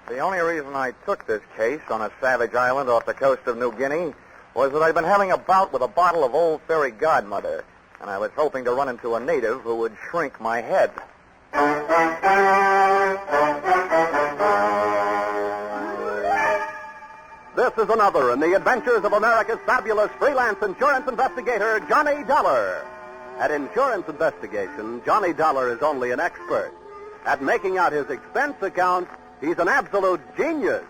The only reason I took this case on a savage island off the coast of New Guinea was that I'd been having a bout with a bottle of Old Fairy Godmother, and I was hoping to run into a native who would shrink my head. This is another in the adventures of America's fabulous freelance insurance investigator, Johnny Dollar. At insurance investigation, Johnny Dollar is only an expert. At making out his expense accounts, he's an absolute genius.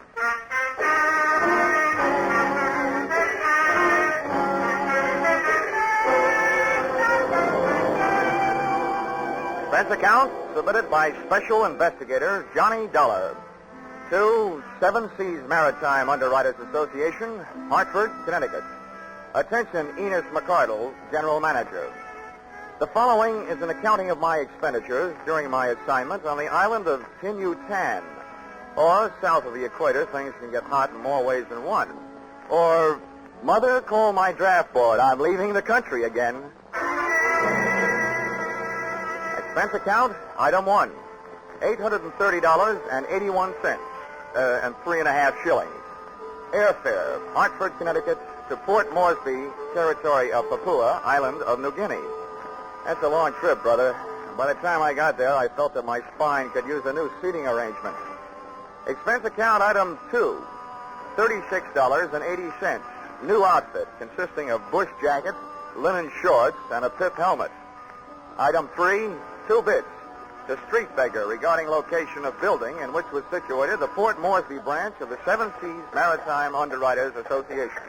Expense account submitted by Special Investigator Johnny Dollar to Seven Seas Maritime Underwriters Association, Hartford, Connecticut. Attention, Enos McCardle, General Manager. The following is an accounting of my expenditures during my assignment on the island of Yutan. Or, south of the equator, things can get hot in more ways than one. Or, Mother, call my draft board. I'm leaving the country again. Expense account, item 1, $830.81, and 3.5 shillings. Airfare, Hartford, Connecticut, to Port Moresby, territory of Papua, island of New Guinea. That's a long trip, brother. By the time I got there, I felt that my spine could use a new seating arrangement. Expense account, item 2, $36.80. New outfit consisting of bush jackets, linen shorts, and a pith helmet. Item 3, 2 bits to street beggar regarding location of building in which was situated the Port Moresby branch of the Seven Seas Maritime Underwriters Association.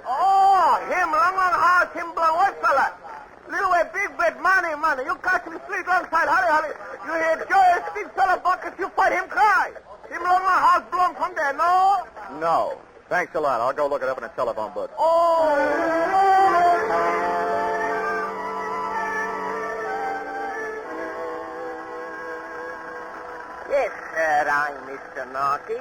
Oh, him, long house, him blow what fella? Little way, big bed, money. You catch him street alongside, hurry. You hear Joe, big fella buckets, you fight him cry. Him long house blown from there, no? No. Thanks a lot. I'll go look it up in a telephone book. Oh. Yes, sir, I'm Mr. Naughty,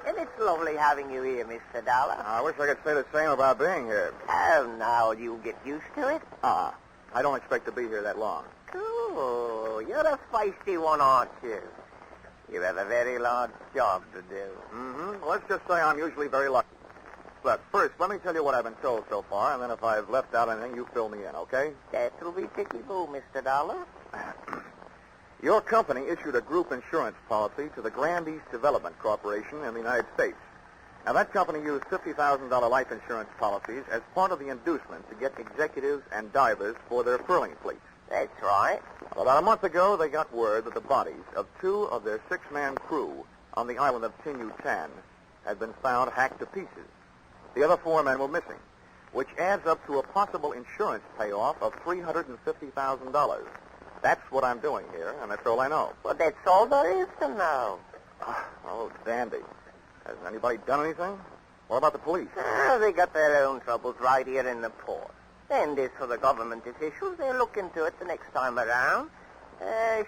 and it's lovely having you here, Mr. Dollar. I wish I could say the same about being here. Oh, now you'll get used to it. I don't expect to be here that long. Cool. You're a feisty one, aren't you? You have a very large job to do. Mm-hmm. Let's just say I'm usually very lucky. But first, let me tell you what I've been told so far, and then if I've left out anything, you fill me in, okay? That'll be ticky-boo, Mr. Dollar. Your company issued a group insurance policy to the Grand East Development Corporation in the United States. Now, that company used $50,000 life insurance policies as part of the inducement to get executives and divers for their pearling fleets. That's right. About a month ago, they got word that the bodies of 2 of their 6-man crew on the island of Yutan had been found hacked to pieces. The other 4 men were missing, which adds up to a possible insurance payoff of $350,000. That's what I'm doing here, and that's all I know. Well, that's all there is to know. Oh, dandy. Has anybody done anything? What about the police? They got their own troubles right here in the port. And as for the government officials, they'll look into it the next time around.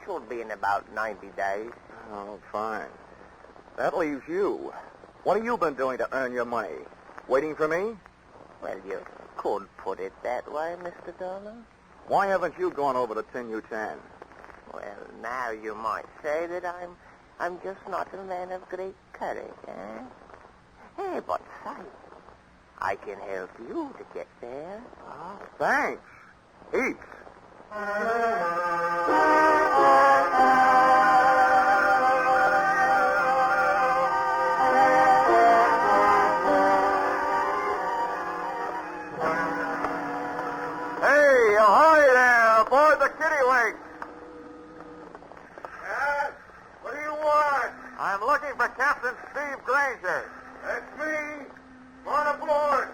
Should be in about 90 days. Oh, fine. That leaves you. What have you been doing to earn your money? Waiting for me? Well, you could put it that way, Mr. Dollar. Why haven't you gone over to Yutan? Well, now you might say that I'm just not a man of great courage, eh? Hey, but say, I can help you to get there. Oh, thanks. Heaps. Hey, ahoy there, aboard the Kittiwake. What do you want? I'm looking for Captain Steve Granger. That's me. On aboard.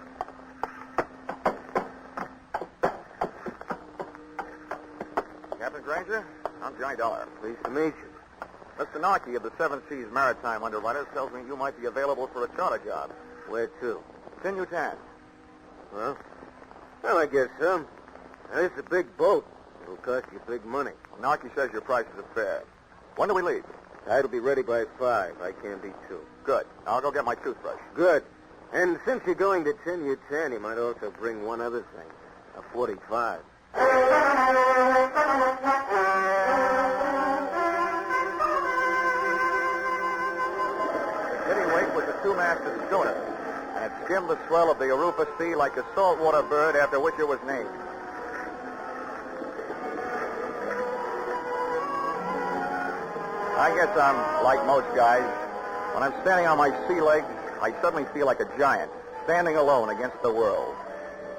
Captain Granger, I'm Johnny Dollar. Pleased to meet you. Mr. Narkey of the Seven Seas Maritime Underwriters tells me you might be available for a charter job. Where to? Yutan. Well, I guess so. Now, this is a big boat. It'll cost you big money. Narkey says your prices are fair. When do we leave? Tide'll be ready by 5. I can't be 2. Good. I'll go get my toothbrush. Good. And since you're going to Yutan, you might also bring one other thing. A .45. two-masted schooner, and it skimmed the swell of the Arupa Sea like a saltwater bird after which it was named. I guess I'm like most guys. When I'm standing on my sea legs, I suddenly feel like a giant, standing alone against the world.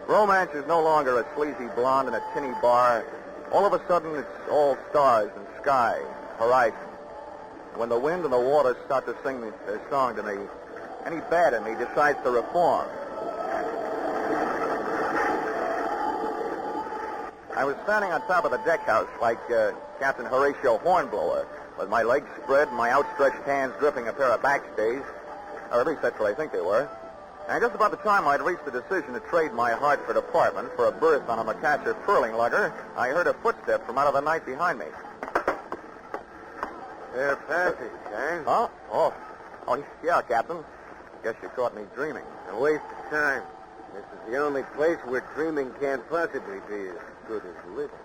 Romance is no longer a sleazy blonde in a tinny bar. All of a sudden, it's all stars and sky, horizon. When the wind and the water start to sing their song to me, any bad in me decides to reform. I was standing on top of the deck house like Captain Horatio Hornblower, with my legs spread and my outstretched hands gripping a pair of backstays, or at least that's what I think they were. And just about the time I'd reached the decision to trade my Hartford apartment for a berth on a Macassar pearling lugger, I heard a footstep from out of the night behind me. Fair passage, eh? Huh? Oh, yeah, Captain. Guess you caught me dreaming. A waste of time. This is the only place where dreaming can't possibly be as good as living.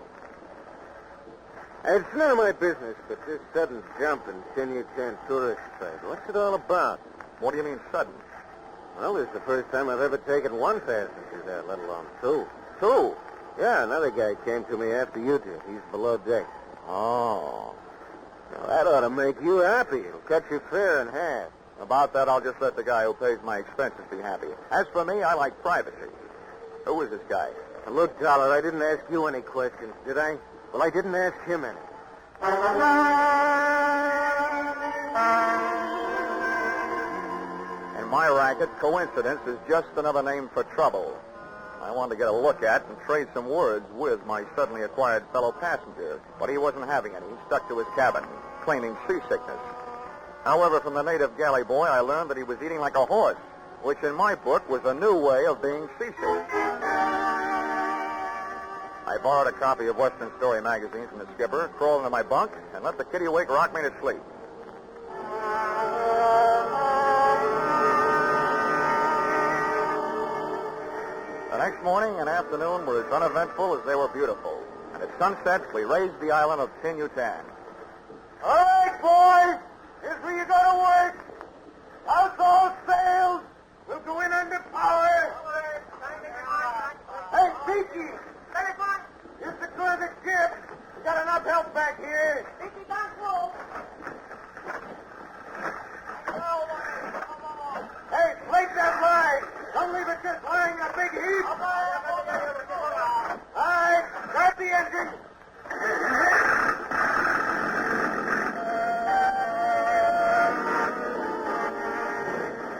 It's none of my business, but this sudden jump in Yutan tourist site, what's it all about? What do you mean sudden? Well, this is the first time I've ever taken one passenger there, let alone two. Two? Yeah, another guy came to me after you did. He's below deck. Oh. Well, that ought to make you happy. It'll cut your fare in half. About that, I'll just let the guy who pays my expenses be happy. As for me, I like privacy. Who is this guy? Now, look, Dollar, I didn't ask you any questions, did I? Well, I didn't ask him any. In my racket, coincidence is just another name for trouble. I wanted to get a look at and trade some words with my suddenly acquired fellow passenger, but he wasn't having any. He stuck to his cabin, claiming seasickness. However, from the native galley boy, I learned that he was eating like a horse, which in my book was a new way of being seasick. I borrowed a copy of Western Story magazine from the skipper, crawled into my bunk, and let the kitty-wake rock me to sleep. The next morning and afternoon were as uneventful as they were beautiful. And at sunset, we raised the island of Yutan. All right, boys. Here's where you go to work. House all sails. We'll go in under power. Hey, Peachy. Here's the crew of the ship. We got enough help back here. Peachy, down slow. Hey, plate that line. Don't leave it just lying in a big heap. All right, start the engine.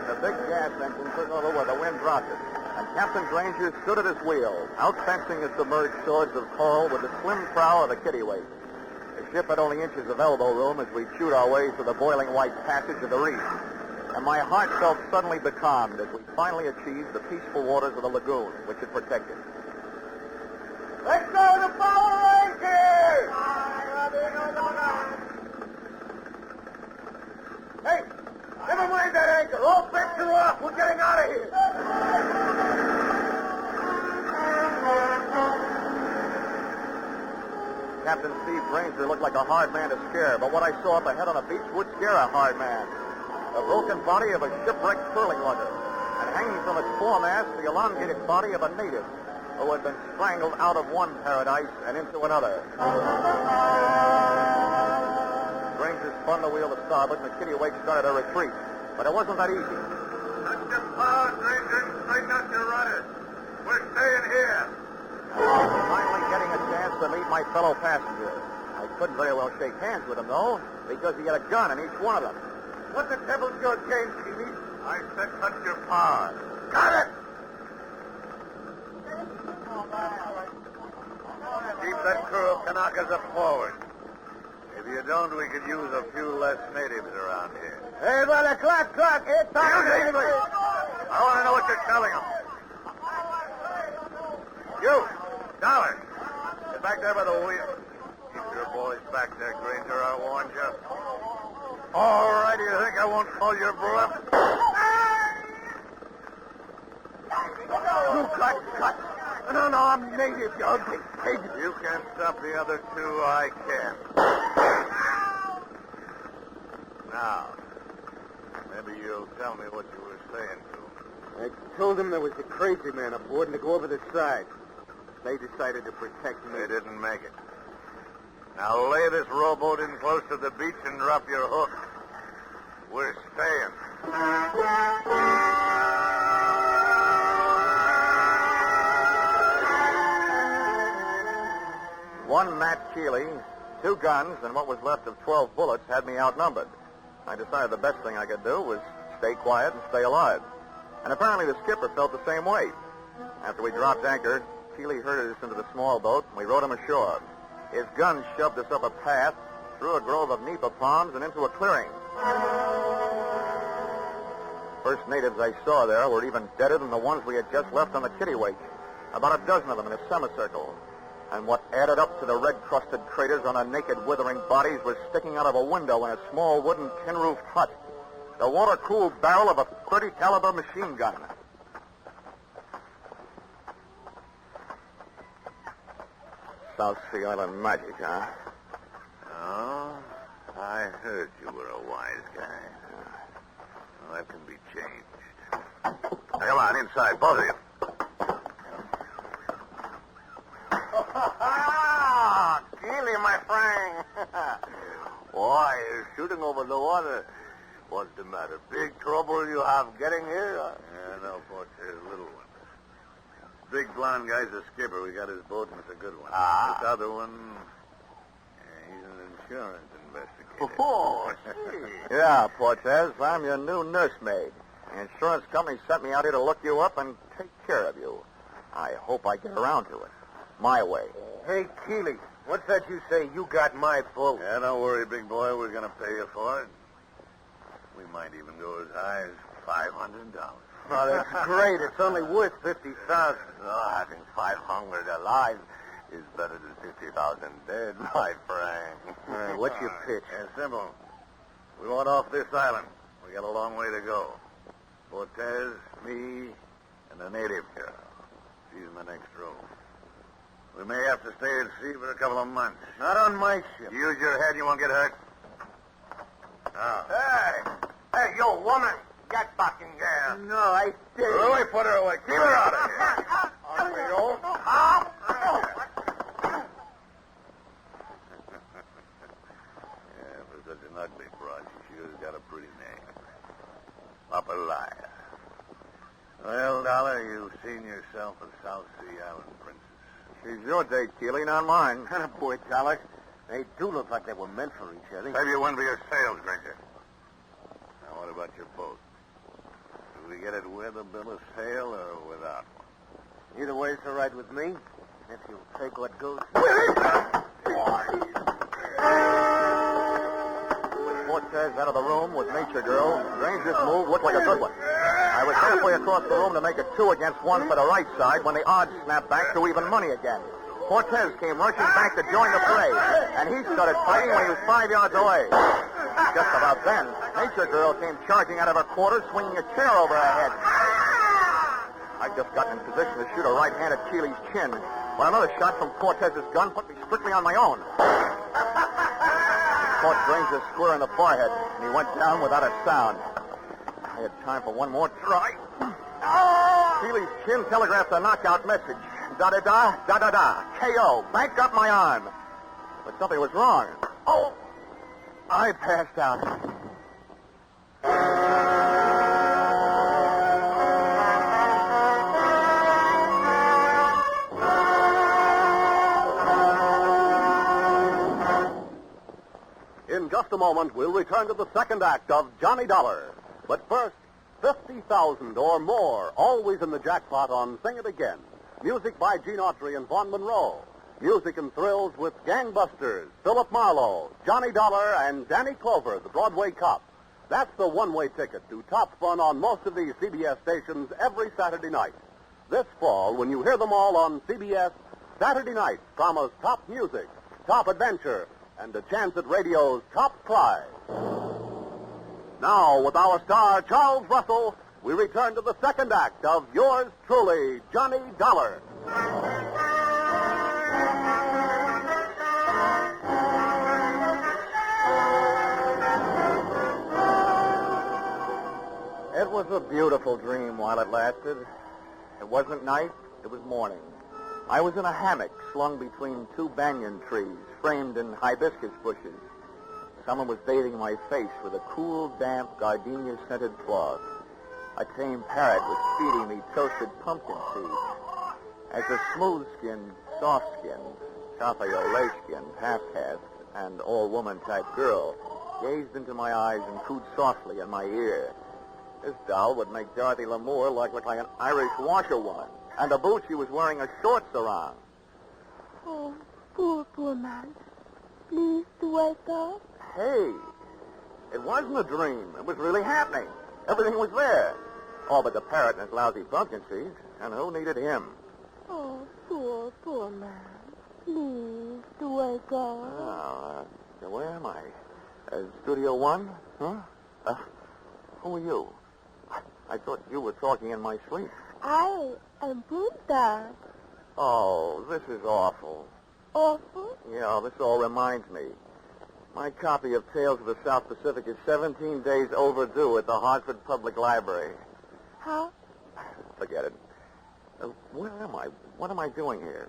The big gas engine took over where the wind dropped it, and Captain Granger stood at his wheel, outfencing the submerged swords of coral with the slim prow of the kitty-wake. The ship had only inches of elbow room as we chewed our way through the boiling white passage of the reef. And my heart felt suddenly becalmed as we finally achieved the peaceful waters of the lagoon, which it protected. Let's go to Power Rangers! Hey, never mind that anchor. All bets are off. We're getting out of here. Captain Steve Granger looked like a hard man to scare, but what I saw up ahead on the beach would scare a hard man. The broken body of a shipwrecked curling lugger, and hanging from its foremast, the elongated body of a native who had been strangled out of one paradise and into another. Granger spun the wheel to starboard, and the kitty-wake started a retreat. But it wasn't that easy. Touch your power, Granger. Straighten out your rudder. We're staying here. Finally getting a chance to meet my fellow passenger. I couldn't very well shake hands with him, though, because he had a gun in each one of them. What the devil's your game, Stevie? I said touch your power. Got it! Keep that crew of Kanakas up forward. If you don't, we could use a few less natives around here. Hey, brother, clock. It's time. I want to know what you're telling them. You, Dollar, get back there by the wheel. Keep your boys back there, Granger. I warned you. All right, you think I won't call your bluff? You cut. No, I'm native, you ugly pig. You can't stop the other two, I can. Now, Maybe you'll tell me what you were saying to him. I told them there was a crazy man aboard and to go over the side. They decided to protect me. They didn't make it. Now lay this rowboat in close to the beach and drop your hook. We're staying. One Matt Keeley, 2 guns, and what was left of 12 bullets had me outnumbered. I decided the best thing I could do was stay quiet and stay alive. And apparently the skipper felt the same way. After we dropped anchor, Keeley herded us into the small boat, and we rowed him ashore. His guns shoved us up a path, through a grove of nipa palms, and into a clearing. First natives I saw there were even deader than the ones we had just left on the kittiwake. About a dozen of them in a semicircle. And what added up to the red-crusted craters on their naked, withering bodies was sticking out of a window in a small wooden tin-roofed hut. The water-cooled barrel of a .30 caliber machine gun. South Sea Island magic, huh? Oh, I heard you were a wise guy. Well, that can be changed. Now, come on, inside, both of you. Keeley, my friend. Why, you're shooting over the water. What's the matter? Big trouble you have getting here? Yeah, no, Porter, little one. Big blonde guy's a skipper. We got his boat, and it's a good one. This other one, he's an insurance investigator. Oh, yeah, Portez, I'm your new nursemaid. The insurance company sent me out here to look you up and take care of you. I hope I get around to it. My way. Hey, Keeley, what's that you say? You got my boat. Yeah, don't worry, big boy. We're going to pay you for it. We might even go as high as $500. Oh, that's great. It's only worth $50,000. Oh, having 500 alive is better than 50,000 dead, my friend. What's your pitch? It's simple. We want off this island. We got a long way to go. Cortez, me, and a native girl. She's in the next row. We may have to stay at sea for a couple of months. Not on my ship. Use your head, you won't get hurt. Now. Hey, you woman. Get back in there. No, I didn't. Louie, put her away. Keep her out of here. On we go. Yeah, for such an ugly broad, she sure has got a pretty name. Papa Liar. Well, Dollar, you've seen yourself a South Sea Island princess. She's your date, Keeley, not mine. Boy, Dollar. They do look like they were meant for each other. Maybe you won for your sails, Granger. Now, what about your boat? Do we get it with a bill of sale or without? Either way's all right with me, if you'll take what goes. With Cortez out of the room with Nature Girl, Granger's move looked like a good one. I was halfway across the room to make it 2 against 1 for the right side when the odds snapped back to even money again. Cortez came rushing back to join the fray, and he started fighting when he was 5 yards away. Just about then, Nature Girl came charging out of her quarters, swinging a chair over her head. I'd just gotten in position to shoot a right hand at Keeley's chin, when another shot from Cortez's gun put me strictly on my own. Caught Granger square in the forehead, and he went down without a sound. I had time for one more try. Keeley's chin telegraphed a knockout message. Da-da-da, da-da-da, K.O., bank up my arm. But something was wrong. Oh! I passed out. In just a moment, we'll return to the second act of Johnny Dollar. But first, 50,000 or more, always in the jackpot on Sing It Again. Music by Gene Autry and Vaughn Monroe. Music and thrills with Gangbusters, Philip Marlowe, Johnny Dollar, and Danny Clover, the Broadway cop. That's the one-way ticket to top fun on most of these CBS stations every Saturday night. This fall, when you hear them all on CBS, Saturday nights promise top music, top adventure, and a chance at radio's top prize. Now, with our star, Charles Russell, we return to the second act of yours truly, Johnny Dollar. It was a beautiful dream while it lasted. It wasn't night, it was morning. I was in a hammock slung between two banyan trees, framed in hibiscus bushes. Someone was bathing my face with a cool, damp, gardenia-scented cloth. A tame parrot was feeding me toasted pumpkin seeds. As a smooth-skinned, soft-skinned, cafe au lait-skinned, half-caste, and all-woman type girl gazed into my eyes and cooed softly in my ear. This doll would make Dorothy Lamour look like an Irish washerwoman, and the boots she was wearing her shorts around. Oh, poor man. Please to wake up. Hey, it wasn't a dream. It was really happening. Everything was there. All but the parrot and his lousy pumpkin seeds. And who needed him? Oh, poor man. Please to wake up. Oh, where am I? Studio One? Huh? Who are you? I thought you were talking in my sleep. I am Punta. Oh, this is awful. Awful? Yeah, this all reminds me. My copy of Tales of the South Pacific is 17 days overdue at the Hartford Public Library. How? Forget it. Where am I? What am I doing here?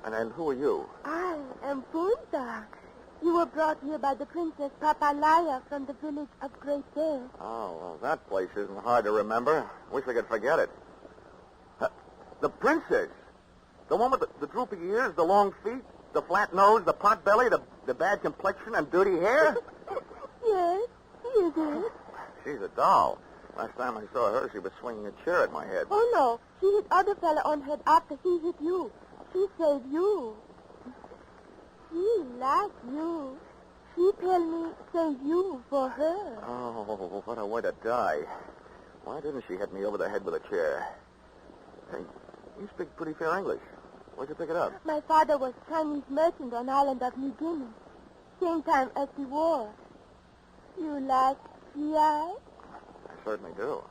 And who are you? I am Punta. You were brought here by the Princess Papalaya from the village of Great Bear. Oh, well, that place isn't hard to remember. Wish I could forget it. The princess. The one with the droopy ears, the long feet, the flat nose, the pot belly, the bad complexion, and dirty hair? Yes, she is it. She's a doll. Last time I saw her, she was swinging a chair at my head. Oh, no. She hit other fella on head after he hit you. She saved you. She likes you. She tell me save you for her. Oh, what a way to die. Why didn't she hit me over the head with a chair? Hey, you speak pretty fair English. Where'd you pick it up? My father was Chinese merchant on island of New Guinea. Same time as the war. You like GI? I certainly do.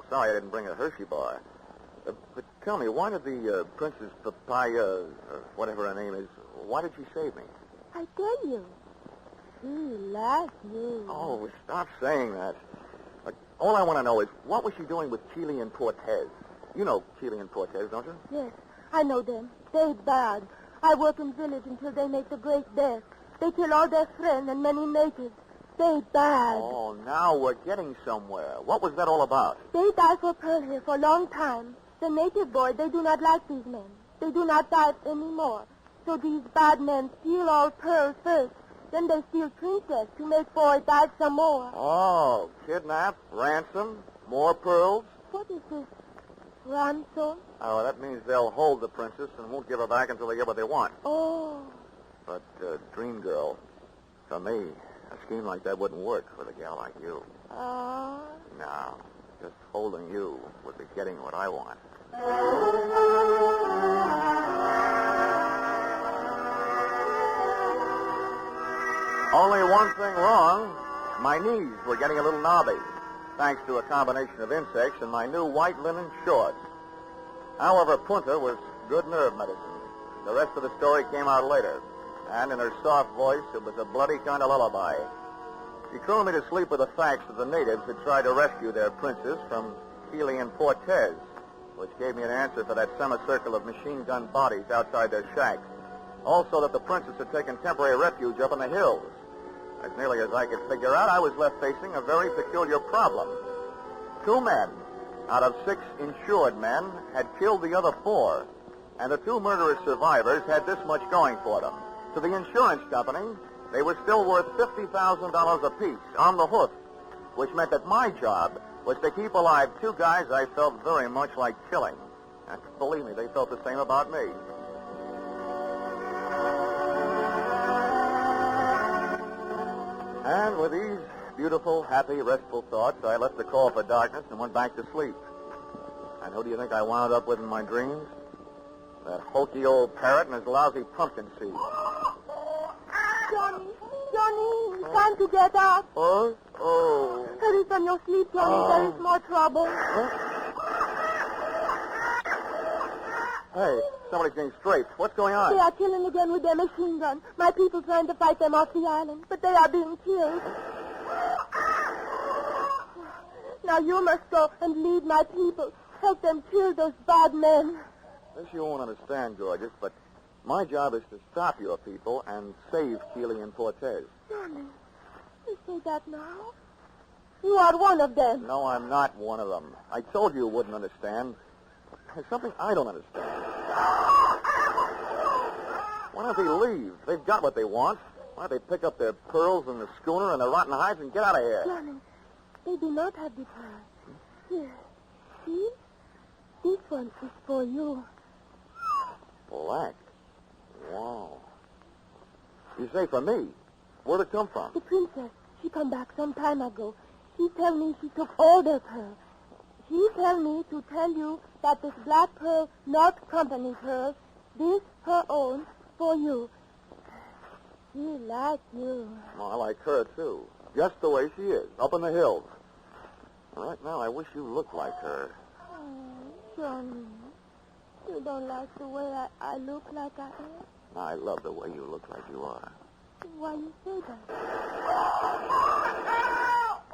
Sorry I didn't bring a Hershey bar. But tell me, why did the Princess Papaya, whatever her name is, why did she save me? I tell you. She likes you. Oh, stop saying that. All I want to know is, what was she doing with Chile and Cortez? You know Chile and Cortez, don't you? Yes, I know them. They bad. I work in village until they make the Great Death. They kill all their friends and many natives. They bad. Oh, now we're getting somewhere. What was that all about? They die for pearl here for a long time. The native boy, they do not like these men. They do not die anymore. So these bad men steal all pearls first. Then they steal princess to make boy die some more. Oh, kidnap, ransom, more pearls? What is this? Ransom? Oh, that means they'll hold the princess and won't give her back until they get what they want. Oh. But, Dream Girl, for me, a scheme like that wouldn't work with a gal like you. No, just holding you would be getting what I want. Only one thing wrong. My knees were getting a little knobby, thanks to a combination of insects and my new white linen shorts. However, Punta was good nerve medicine. The rest of the story came out later, and in her soft voice, it was a bloody kind of lullaby. She crooned me to sleep with the facts that the natives had tried to rescue their princess from Chile and Cortez, which gave me an answer for that semicircle of machine gun bodies outside their shacks. Also that the princess had taken temporary refuge up in the hills. As nearly as I could figure out, I was left facing a very peculiar problem. 2 men out of 6 insured men had killed the other 4, and the 2 murderous survivors had this much going for them. To the insurance company, they were still worth $50,000 apiece on the hook, which meant that my job was to keep alive 2 guys I felt very much like killing. And believe me, they felt the same about me. And with these beautiful, happy, restful thoughts, I left the call for darkness and went back to sleep. And who do you think I wound up with in my dreams? That hokey old parrot and his lousy pumpkin seed. Johnny, it's time to get up. Oh? Hurry from your sleep, Johnny. There is more trouble. Hey, somebody's getting strafed. What's going on? They are killing again with their machine gun. My people trying to fight them off the island, but they are being killed. Now Now you must go and lead my people. Help them kill those bad men. This you won't understand, Gorgeous, but my job is to stop your people and save Keeley and Cortez. Johnny, you say that now? You are one of them. No, I'm not one of them. I told you wouldn't understand. There's something I don't understand. Why don't they leave? They've got what they want. Why don't they pick up their pearls and the schooner and their rotten hides and get out of here? Johnny, they do not have the pearls. Here, see? This one is for you. Black. Wow. You say for me? Where'd it come from? The princess, she come back some time ago. She tell me she took all their pearls. She tell me to tell you that this black pearl not company pearl, this her own for you. She like you. Well, I like her, too. Just the way she is, up in the hills. Right now, I wish you looked like her. Oh, Johnny, you don't like the way I look like I am? I love the way you look like you are. Why you say that?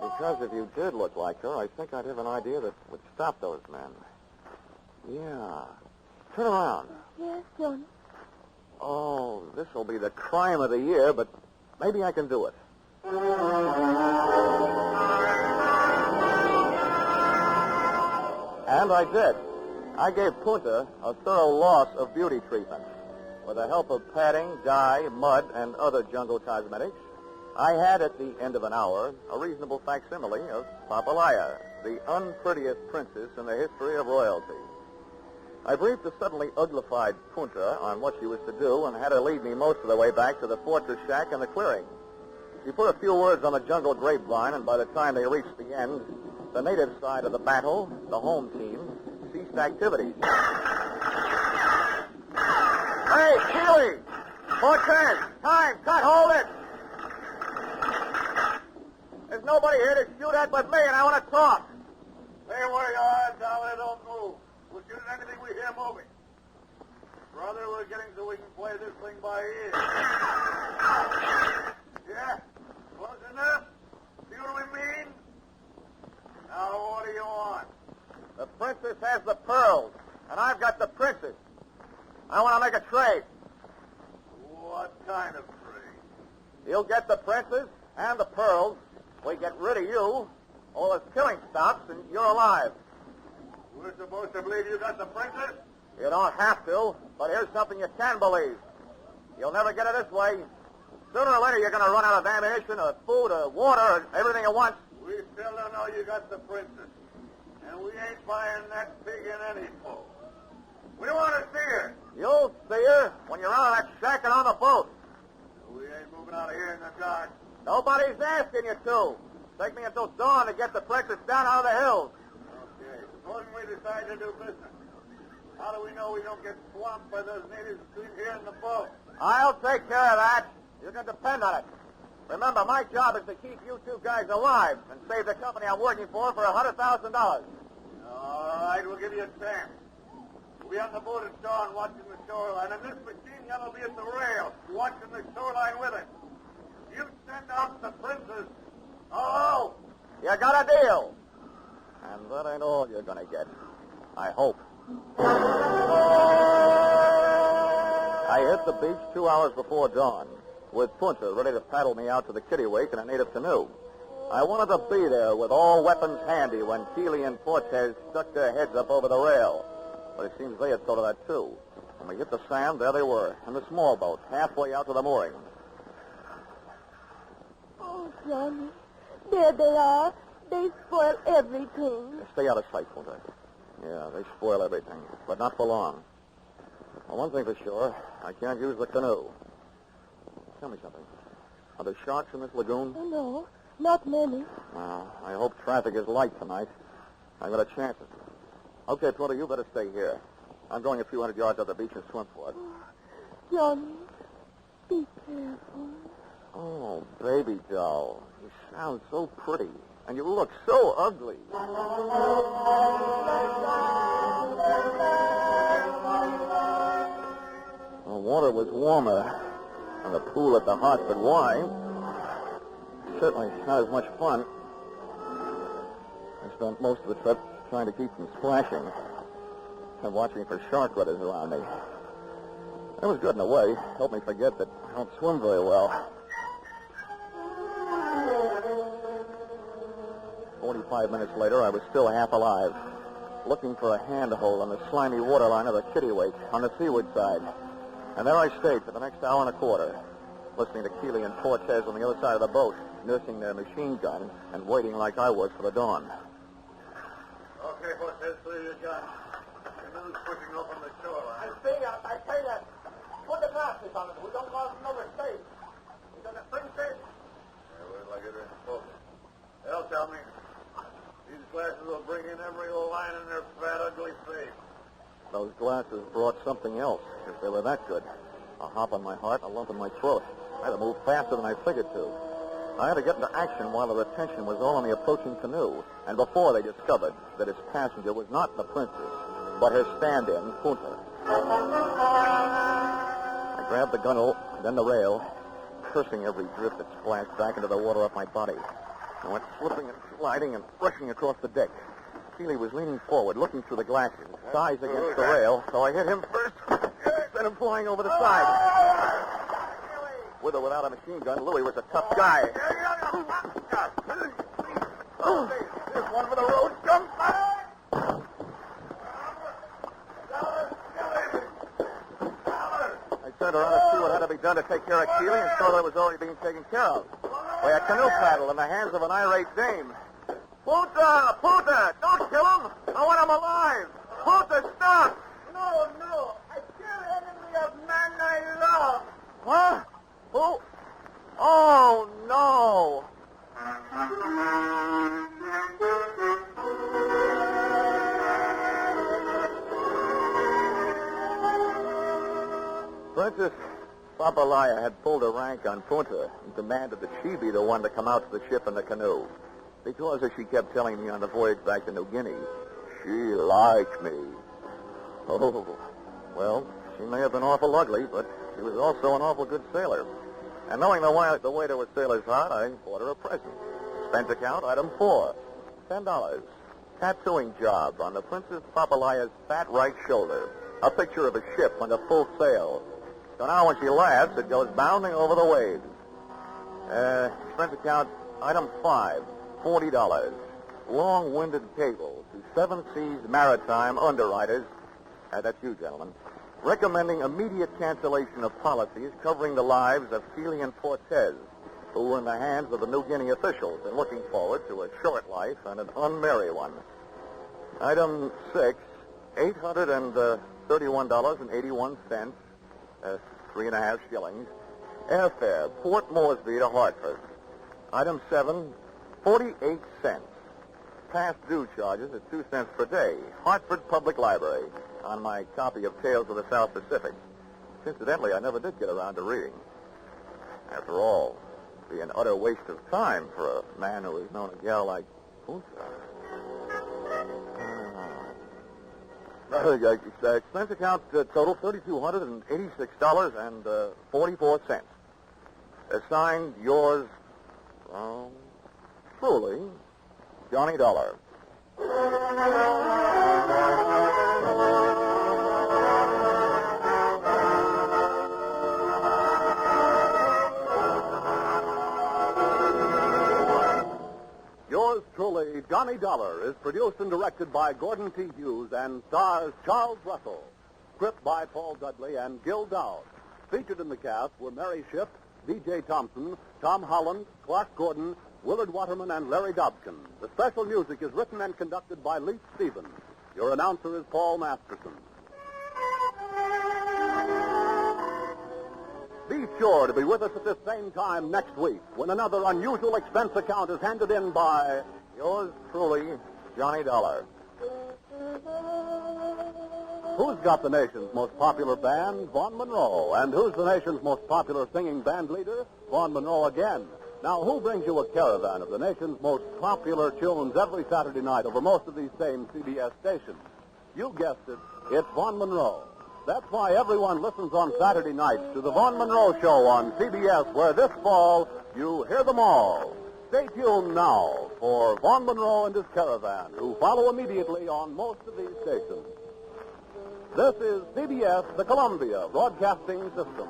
Because if you did look like her, I think I'd have an idea that would stop those men. Yeah. Turn around. Yes, Johnny. Oh, this will be the crime of the year, but maybe I can do it. And I did. I gave Punta a thorough loss of beauty treatment. With the help of padding, dye, mud, and other jungle cosmetics, I had, at the end of an hour, a reasonable facsimile of Papalaya, the unprettiest princess in the history of royalty. I briefed the suddenly uglified Punta on what she was to do and had her lead me most of the way back to the fortress shack and the clearing. She put a few words on the jungle grapevine, and by the time they reached the end, the native side of the battle, the home team, ceased activities. Hey, Keeley! Cortez! Time! Cut! Hold it! There's nobody here to shoot at but me, and I want to talk. Stay where you are, Dollar. Don't move. We'll shoot at anything we hear moving. Brother, we're getting so we can play this thing by ear. Yeah? Close enough? See what we mean? Now, what do you want? The princess has the pearls, and I've got the princess. I want to make a trade. What kind of trade? You'll get the princess and the pearls. We get rid of you. All this killing stops, and you're alive. We're supposed to believe you got the princess? You don't have to, but here's something you can believe. You'll never get it this way. Sooner or later, you're going to run out of ammunition or food or water or everything at once. We still don't know you got the princess. And we ain't buying that pig in any fool. We want to see her. You'll see her when you're out of that shack and on the boat. We ain't moving out of here in the dark. Nobody's asking you to. Take me until dawn to get the princess down out of the hills. Okay. Supposing we decide to do business. How do we know we don't get swamped by those natives between here and the boat? I'll take care of that. You can depend on it. Remember, my job is to keep you two guys alive and save the company I'm working for $100,000. All right, we'll give you a chance. We'll be on the boat at dawn watching the shoreline, and this machine gun will be at the rail watching the shoreline with it. You send out the princess. Oh! You got a deal. And that ain't all you're going to get. I hope. I hit the beach 2 hours before dawn, with Punta ready to paddle me out to the kittiwake in a native canoe. I wanted to be there with all weapons handy when Keeley and Cortez stuck their heads up over the rail. But it seems they had thought of that, too. When we hit the sand, there they were, in the small boat, halfway out to the mooring. Oh, Johnny, there they are. They spoil everything. Stay out of sight, Punta. Yeah, they spoil everything, but not for long. Well, one thing for sure, I can't use the canoe. Tell me something. Are there sharks in this lagoon? Oh, no, not many. Well, I hope traffic is light tonight. I've got a chance. Okay, Punta, you better stay here. I'm going a few hundred yards up the beach and swim for it. Oh, Johnny, be careful. Oh, baby doll, you sound so pretty, and you look so ugly. The water was warmer, and the pool at the Hartford Y certainly not as much fun. I spent most of the trip trying to keep from splashing and watching for shark critters around me. It was good in a way. Helped me forget that I don't swim very well. 45 minutes later, I was still half alive, looking for a handhold on the slimy waterline of the kittiwake on the seaward side. And there I stayed for the next hour and a quarter, listening to Keeley and Cortez on the other side of the boat, nursing their machine guns and waiting like I was for the dawn. Okay, Cortez, through your gun. The news pushing up on the shoreline. I say that. Put the glasses on it. We don't cause no mistake. You got the princess? Yeah, wait till I get her in focus. They'll tell me. These glasses will bring in every line in their fat, ugly face. Those glasses brought something else, if they were that good. A hop on my heart and a lump in my throat. I had to move faster than I figured to. I had to get into action while their attention was all on the approaching canoe, and before they discovered that its passenger was not the princess, but her stand-in, Punta. I grabbed the gunwale, then the rail, cursing every drift that splashed back into the water off my body. I went slipping and sliding and rushing across the deck. Keeley was leaning forward, looking through the glasses, his eyes against the rail, so I hit him first, sent him flying over the side. With or without a machine gun, Louis was a tough guy. There's one for the road. Jump! I turned around to see what had to be done to take care of Keeley and saw that it was already being taken care of by a canoe paddle in the hands of an irate dame. Punta! Punta! Don't kill him! I want him alive! Punta, stop! No. I kill enemy of man I love. What? Who? Oh, no! Princess Papalaya had pulled a rank on Punta and demanded that she be the one to come out to the ship in the canoe. Because, as she kept telling me on the voyage back to New Guinea, she liked me. Oh, well, she may have been awful ugly, but she was also an awful good sailor. And knowing the way to a sailor's heart, I bought her a present. Expense account, item 4, $10. Tattooing job on the Princess Papalaya's fat right shoulder. A picture of a ship under full sail. So now when she laughs, it goes bounding over the waves. Expense account, item 5, $40. Long-winded cable to 7 Seas Maritime underwriters, that's you, gentlemen, recommending immediate cancellation of policies covering the lives of Keeley and Cortez, who were in the hands of the New Guinea officials and looking forward to a short life and an unmerry one. Item 6, $831.81, 3.5 shillings. Airfare, Port Moresby to Hartford. Item 7, 48 cents. Past due charges at 2 cents per day. Hartford Public Library, on my copy of Tales of the South Pacific. Incidentally, I never did get around to reading. After all, it'd be an utter waste of time for a man who has known a gal like Punta. Expense account total $3,286.44. Signed, yours, truly, Johnny Dollar. Yours truly, Johnny Dollar, is produced and directed by Gordon T. Hughes and stars Charles Russell. Script by Paul Dudley and Gil Dowd. Featured in the cast were Mary Shipp, B.J. Thompson, Tom Holland, Clark Gordon, Willard Waterman, and Larry Dobkin. The special music is written and conducted by Leith Stevens. Your announcer is Paul Masterson. Be sure to be with us at this same time next week when another unusual expense account is handed in by Yours truly, Johnny Dollar. Who's got the nation's most popular band? Vaughn Monroe. And who's the nation's most popular singing band leader? Vaughn Monroe again. Now, who brings you a caravan of the nation's most popular tunes every Saturday night over most of these same CBS stations? You guessed it, it's Vaughn Monroe. That's why everyone listens on Saturday nights to the Vaughn Monroe Show on CBS, where this fall you hear them all. Stay tuned now for Vaughn Monroe and his caravan, who follow immediately on most of these stations. This is CBS, the Columbia Broadcasting System.